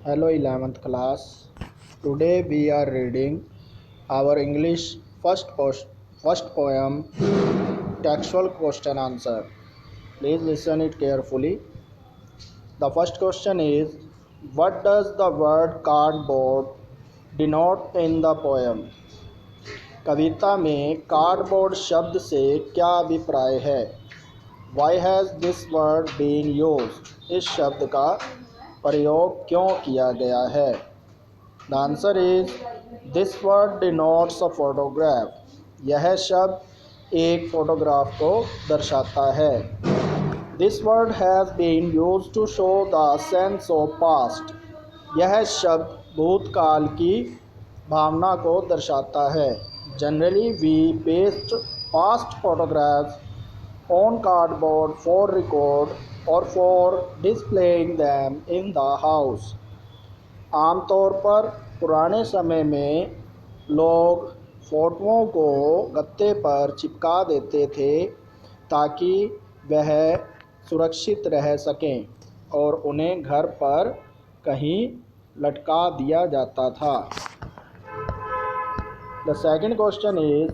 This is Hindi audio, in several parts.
Hello 11th class. Today we are reading our English first poem textual question answer. Please listen it carefully. The first question is, what does the word cardboard denote in the poem? कविता में कार्डबोर्ड शब्द से क्या अभिप्राय है? Why has this word been used? इस शब्द का प्रयोग क्यों किया गया है? The answer is this word denotes a photograph. यह शब्द एक फोटोग्राफ को दर्शाता है. This word has been used to show the sense of past. यह शब्द भूतकाल की भावना को दर्शाता है. Generally we paste past photographs on cardboard for record or for displaying them in the house. आमतौर पर पुराने समय में लोग फ़ोटोओं को गत्ते पर चिपका देते थे ताकि वह सुरक्षित रह सकें और उन्हें घर पर कहीं लटका दिया जाता था. The second question is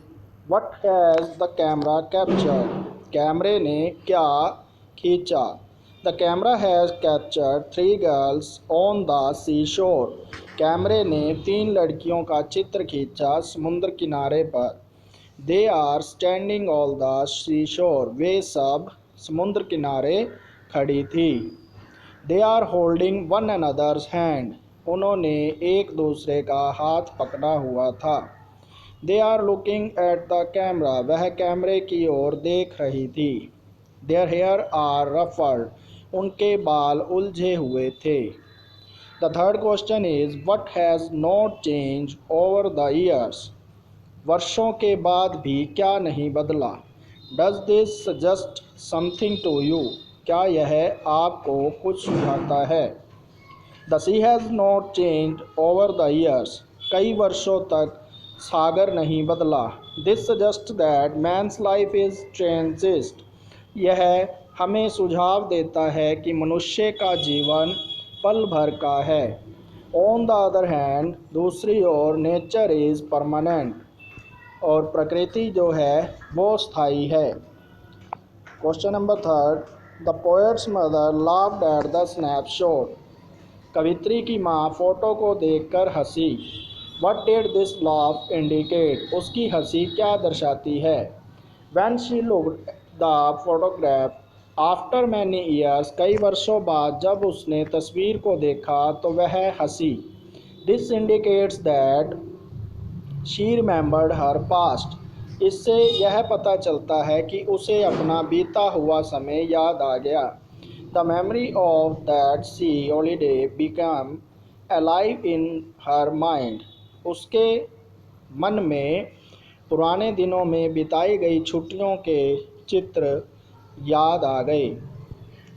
what has the camera captured? कैमरे ने क्या खींचा? The camera has captured 3 girls on the seashore. कैमरे ने 3 लड़कियों का चित्र खींचा समुद्र किनारे पर. They are standing on the seashore. वे सब समुद्र किनारे खड़ी थी. They are holding one another's hand. उन्होंने एक दूसरे का हाथ पकड़ा हुआ था. They are looking at the camera. वह कैमरे की ओर देख रही थी. Their hair are ruffled. उनके बाल उलझे हुए थे. The third question is what has not changed over the years? वर्षों के बाद भी क्या नहीं बदला? Does this suggest something to you? क्या यह आपको कुछ सुझाता है? The sea has not changed over the years. कई वर्षों तक सागर नहीं बदला. This suggests that man's life is transient. यह हमें सुझाव देता है कि मनुष्य का जीवन पल भर का है. ऑन द अदर हैंड, दूसरी ओर, नेचर इज़ परमानेंट. और प्रकृति जो है वो स्थायी है. Question number third, the poet's mother laughed at the snapshot. कवित्री की माँ फोटो को देखकर हंसी. What did this laugh indicate? उसकी हंसी क्या दर्शाती है? When she looked the photograph after many years. कई वर्षों बाद जब उसने तस्वीर को देखा तो वह हंसी. This indicates that she remembered her past. इससे यह पता चलता है कि उसे अपना बीता हुआ समय याद आ गया. The memory of that C holiday become alive in her mind. उसके मन में पुराने दिनों में बिताई गई छुट्टियों के चित्र याद आ गए.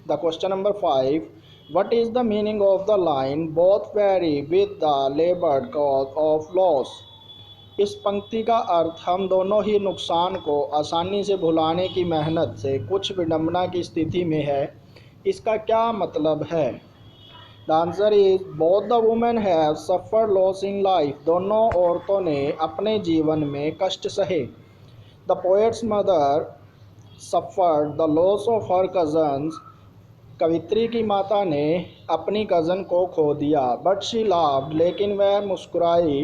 The question number 5, what is the meaning of the line both very with the लेबर्ड cause of loss? इस पंक्ति का अर्थ हम दोनों ही नुकसान को आसानी से भुलाने की मेहनत से कुछ विडंबना की स्थिति में है. इसका क्या मतलब है? The answer is both the women have suffered loss in life. दोनों औरतों ने अपने जीवन में कष्ट सहे. The poet's mother suffered the loss of her cousins. कवित्री की माता ने अपनी कज़न को खो दिया. But she laughed. लेकिन वह मुस्कुराई.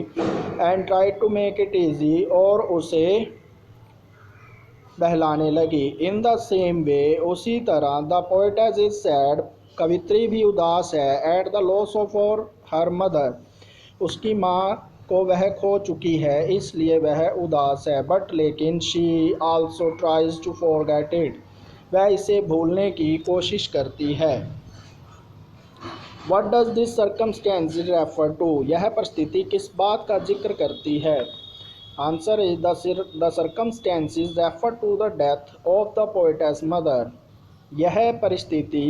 And tried to make it easy. और उसे बहलाने लगी. In the same way. उसी तरह द पोएटेस इज सैड. कवित्री भी उदास है. At the loss of her mother. उसकी माँ को वह खो चुकी है इसलिए वह उदास है. बट लेकिन she also tries to forget it. वह इसे भूलने की कोशिश करती है. What does this circumstance refer to? यह परिस्थिति किस बात का जिक्र करती है? Answer is the circumstances refer to the death of the poetess mother. यह परिस्थिति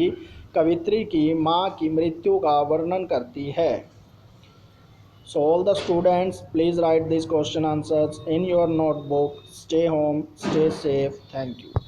कवित्री की माँ की मृत्यु का वर्णन करती है. So all the students, please write these question answers in your notebook. Stay home, stay safe. Thank you.